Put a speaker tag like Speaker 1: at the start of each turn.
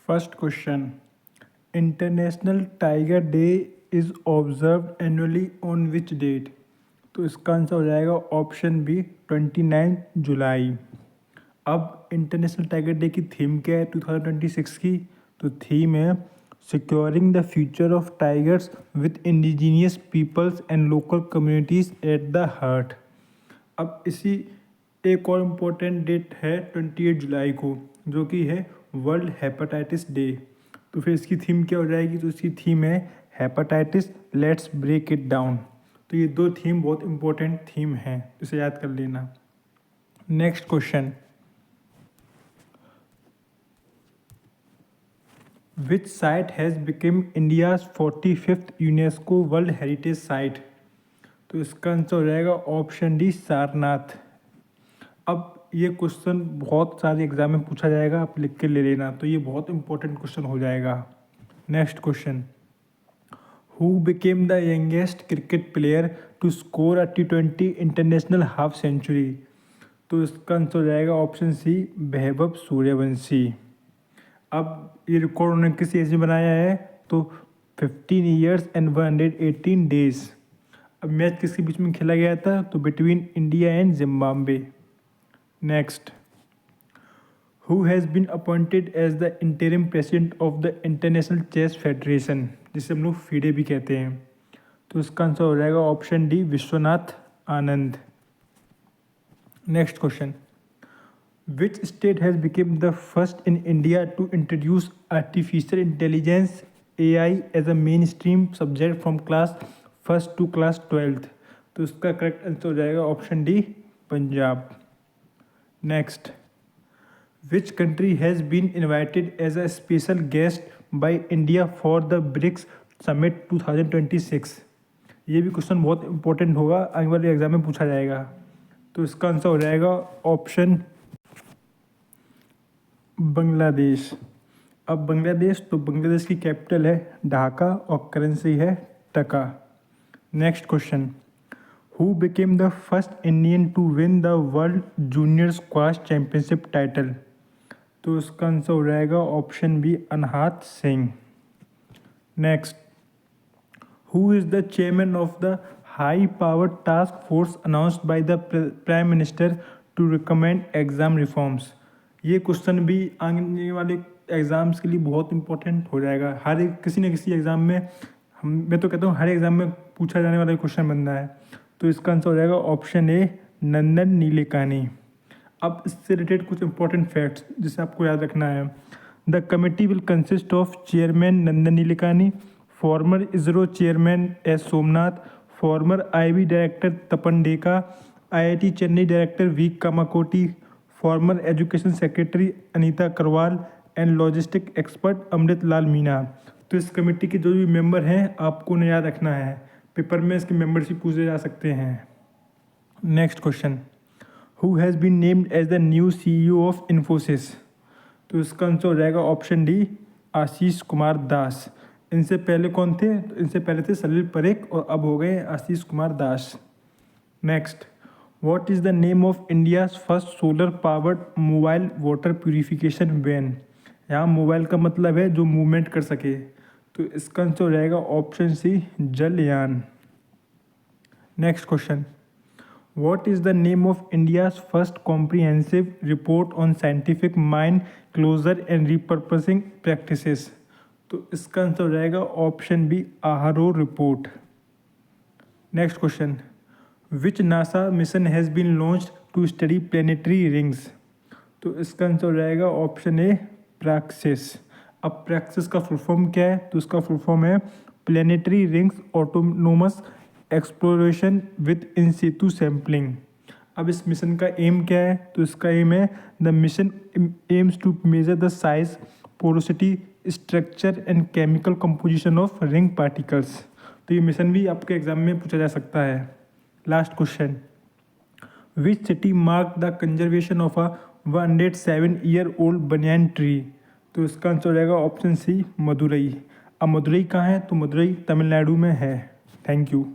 Speaker 1: First question, international tiger day is observed annually on which date? तो इसका answer हो जाएगा ऑप्शन बी 29 जुलाई। अब इंटरनेशनल टाइगर डे की थीम क्या है 2026 की? तो थीम है securing the future of tigers with indigenous peoples and local communities at the heart. अब इसी एक और इम्पोर्टेंट डेट है 28 जुलाई को, जो कि है वर्ल्ड हेपेटाइटिस डे। तो फिर इसकी थीम क्या हो जाएगी? तो इसकी थीम है hepatitis let's break it down. तो ये दो थीम बहुत इंपॉर्टेंट थीम हैं, इसे याद कर लेना। Next question, which site has become India's 45th UNESCO world heritage site? तो इसका आंसर हो जाएगा ऑप्शन डी सारनाथ। अब ये क्वेश्चन बहुत सारे एग्जाम में पूछा जाएगा, आप लिख के ले लेना, तो ये बहुत इंपॉर्टेंट क्वेश्चन हो जाएगा। Next question, who became the youngest cricket player to score a T20 international half century? तो इसका आंसर हो जाएगा ऑप्शन सी वैभव सूर्यवंशी। अब ये रिकॉर्ड उन्होंने किस एज में बनाया है? तो 15 ईयर्स एंड 118 डेज। अब मैच किसके बीच में खेला गया था? तो between India and Zimbabwe. Next, who has been appointed as the interim president of the international chess federation, जिसे हम लोग फीडे भी कहते हैं? तो इसका आंसर हो जाएगा option D Vishwanath Anand. Next question, which state has become the first in India to introduce artificial intelligence AI as a mainstream subject from class first to class 12th? तो इसका करेक्ट आंसर हो जाएगा option D Punjab. Next, which country has been invited as a special guest by India for the BRICS Summit 2026? ये भी question बहुत important होगा, आगे वाले एग्जाम में पूछा जाएगा। तो इसका आंसर हो जाएगा ऑप्शन बांग्लादेश। अब बांग्लादेश, तो बांग्लादेश की कैपिटल है ढाका और करेंसी है taka. Next question, who became the first Indian to win the world junior squash championship title? तो इसका आंसर हो जाएगा option B Anahat Singh. Next, who is the chairman of the high power task force announced by the prime minister to recommend exam reforms? ये question भी आने वाले exams के लिए बहुत इंपॉर्टेंट हो जाएगा। हर एक किसी न किसी एग्जाम में, मैं तो कहता हूँ हर एग्जाम में पूछा जाने वाला क्वेश्चन बनना है। तो इसका आंसर हो जाएगा ऑप्शन ए नंदन नीलेकानी। अब इससे रिलेटेड कुछ इंपॉर्टेंट फैक्ट्स जिसे आपको याद रखना है। The committee will consist of chairman Nandan Nilekani, former ISRO chairman S Somnath, former IB director Tapan Deka, IIT Chennai director V Kamakoti, former education secretary Anita Karwal and logistic expert Amrit Lal Meena. तो इस कमेटी के जो भी मेंबर हैं आपको उन्हें याद रखना है, पेपर में इसकी मेंबरशिप पूछे जा सकते हैं। Next question, who has been named as the new CEO of Infosys? तो इसका आंसर हो जाएगा ऑप्शन डी आशीष कुमार दास। इनसे पहले कौन थे? तो इनसे पहले थे सलील परेख और अब हो गए Ashish Kumar Das. Next, what is the name of India's first solar powered mobile water purification van? यहाँ मोबाइल का मतलब है जो मूवमेंट कर सके, तो इसका आंसर हो जाएगा option C Jalyan. Next question, What is the name of India's first comprehensive report on scientific mine closure and repurposing practices? तो इसका आंसर हो जाएगा ऑप्शन बी आहारो report. Next question, which NASA mission has been launched to study planetary rings? तो इसका answer हो जाएगा option A PRAXIS. अब प्रैक्सिस का फुल फॉर्म क्या है? तो इसका फुल फॉर्म है planetary rings autonomous exploration with in situ sampling. अब इस मिशन का एम क्या है? तो इसका एम है the mission aims to measure the size, porosity, structure and chemical composition of ring particles. तो ये मिशन भी आपके एग्जाम में पूछा जा सकता है। Last question, which city mark the conservation of a 107-year-old banyan tree? तो इसका आंसर हो जाएगा ऑप्शन सी मदुरई। अब मदुरई कहाँ है? तो मदुरई तमिलनाडु में है। Thank you.